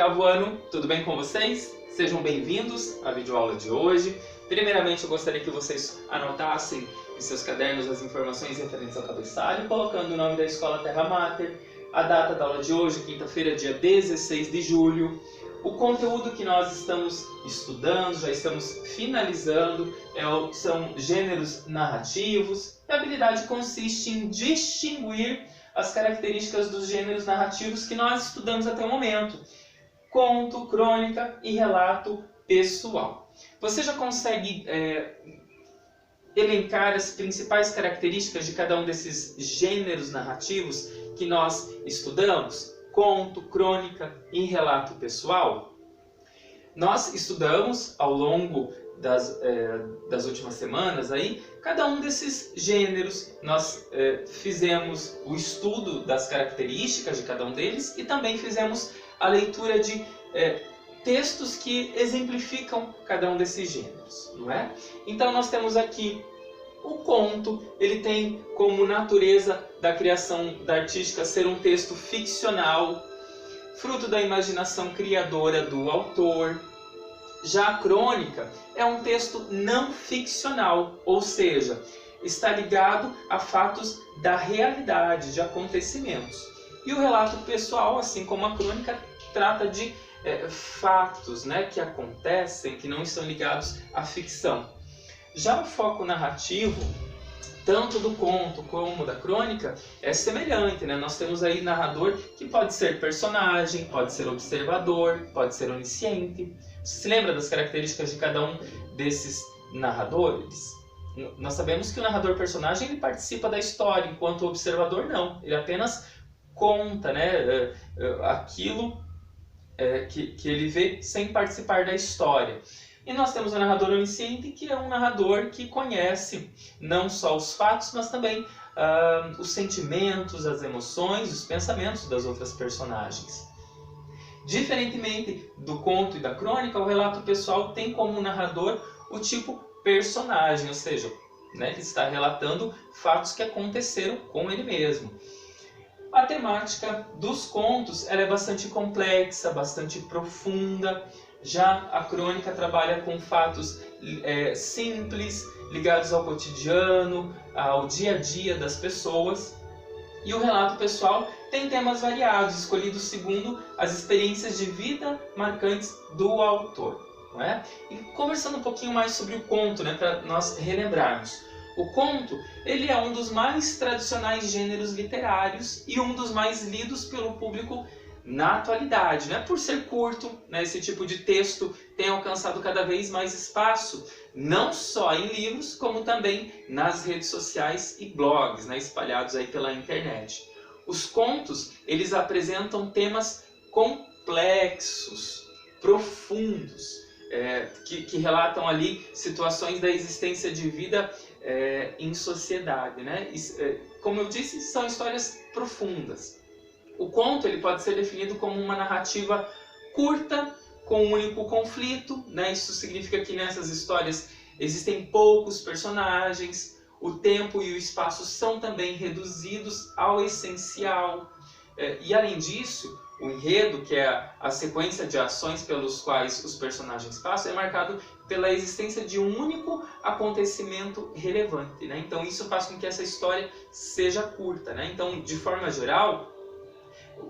oitavo ano, tudo bem com vocês? Sejam bem-vindos à videoaula de hoje. Primeiramente, eu gostaria que vocês anotassem em seus cadernos as informações referentes ao cabeçalho, colocando o nome da Escola Terra Mater, a data da aula de hoje, quinta-feira, dia 16 de julho, o conteúdo que nós estamos estudando, já estamos finalizando, são gêneros narrativos. A habilidade consiste em distinguir as características dos gêneros narrativos que nós estudamos até o momento: conto, crônica e relato pessoal. Você já consegue elencar as principais características de cada um desses gêneros narrativos que nós estudamos? Conto, crônica e relato pessoal? Nós estudamos ao longo das últimas semanas aí cada um desses gêneros. Nós fizemos o estudo das características de cada um deles e também fizemos a leitura de textos que exemplificam cada um desses gêneros, não é? Então nós temos aqui o conto. Ele tem como natureza da criação da artística ser um texto ficcional, fruto da imaginação criadora do autor. Já a crônica é um texto não ficcional, ou seja, está ligado a fatos da realidade, de acontecimentos. E o relato pessoal, assim como a crônica, trata de fatos, né, que acontecem, que não estão ligados à ficção. Já o foco narrativo, tanto do conto como da crônica, é semelhante, né? Nós temos aí narrador que pode ser personagem, pode ser observador, pode ser onisciente. Você se lembra das características de cada um desses narradores? Nós sabemos que o narrador personagem ele participa da história, enquanto o observador não. Ele apenas conta, né, aquilo que ele vê sem participar da história. E nós temos o narrador onisciente, que é um narrador que conhece não só os fatos, mas também os sentimentos, as emoções, os pensamentos das outras personagens. Diferentemente do conto e da crônica, o relato pessoal tem como narrador o tipo personagem, ou seja, né, ele está relatando fatos que aconteceram com ele mesmo. A temática dos contos ela é bastante complexa, bastante profunda. Já a crônica trabalha com fatos simples, ligados ao cotidiano, ao dia a dia das pessoas. E o relato pessoal tem temas variados, escolhidos segundo as experiências de vida marcantes do autor, não é? E conversando um pouquinho mais sobre o conto, né, para nós relembrarmos. O conto ele é um dos mais tradicionais gêneros literários e um dos mais lidos pelo público na atualidade, né? Por ser curto, né? Esse tipo de texto tem alcançado cada vez mais espaço, não só em livros, como também nas redes sociais e blogs, né? Espalhados aí pela internet. Os contos, eles apresentam temas complexos, profundos, que relatam ali situações da existência de vida em sociedade, né? Como eu disse, são histórias profundas. O conto ele pode ser definido como uma narrativa curta, com um único conflito, né? Isso significa que nessas histórias existem poucos personagens, o tempo e o espaço são também reduzidos ao essencial. E além disso, o enredo, que é a sequência de ações pelos quais os personagens passam, é marcado pela existência de um único acontecimento relevante, né? Então isso faz com que essa história seja curta, né? Então, de forma geral,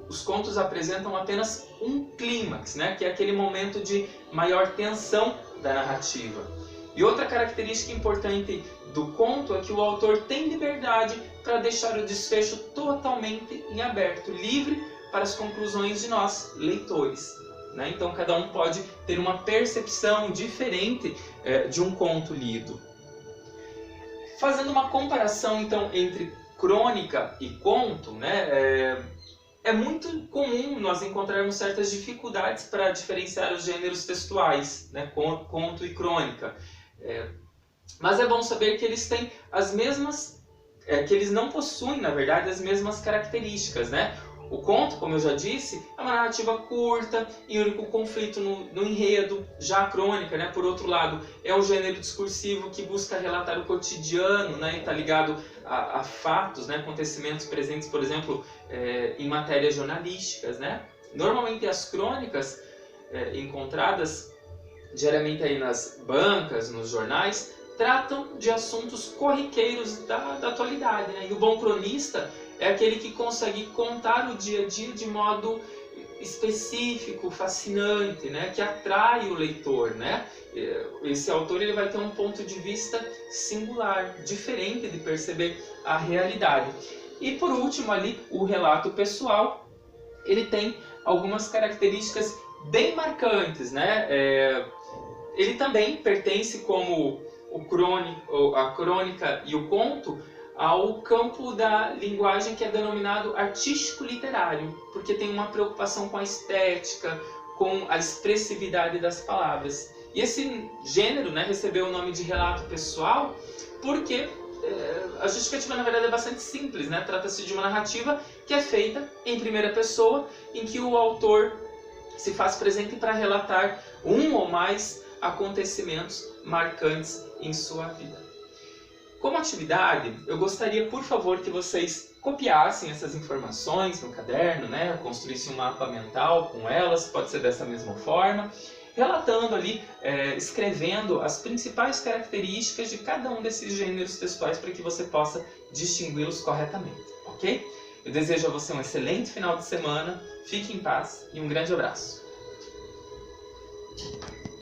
os contos apresentam apenas um clímax, né? Que é aquele momento de maior tensão da narrativa. E outra característica importante do conto é que o autor tem liberdade para deixar o desfecho totalmente em aberto, livre para as conclusões de nós, leitores, né? Então cada um pode ter uma percepção diferente de um conto lido. Fazendo uma comparação então entre crônica e conto, né? É muito comum nós encontrarmos certas dificuldades para diferenciar os gêneros textuais, né? Conto e crônica. Mas é bom saber que eles têm as mesmas, que eles não possuem, na verdade, as mesmas características, né? O conto, como eu já disse, é uma narrativa curta e único conflito no enredo. Já a crônica, né, por outro lado, é um gênero discursivo que busca relatar o cotidiano, né, e está ligado a fatos, né, acontecimentos presentes, por exemplo, em matérias jornalísticas, né? Normalmente as crônicas encontradas diariamente aí nas bancas, nos jornais, tratam de assuntos corriqueiros da atualidade, né? E o bom cronista é aquele que consegue contar o dia a dia de modo específico, fascinante, né? Que atrai o leitor, né? Esse autor ele vai ter um ponto de vista singular, diferente de perceber a realidade. E por último ali, o relato pessoal, ele tem algumas características bem marcantes, né? Ele também pertence como a crônica e o conto ao campo da linguagem que é denominado artístico-literário, porque tem uma preocupação com a estética, com a expressividade das palavras. E esse gênero, né, recebeu o nome de relato pessoal porque a justificativa, na verdade, é bastante simples, né? Trata-se de uma narrativa que é feita em primeira pessoa, em que o autor se faz presente para relatar um ou mais acontecimentos marcantes em sua vida. Como atividade, eu gostaria, por favor, que vocês copiassem essas informações no caderno, né? Construíssem um mapa mental com elas, pode ser dessa mesma forma, relatando ali, escrevendo as principais características de cada um desses gêneros textuais para que você possa distingui-los corretamente, ok? Eu desejo a você um excelente final de semana, fique em paz e um grande abraço.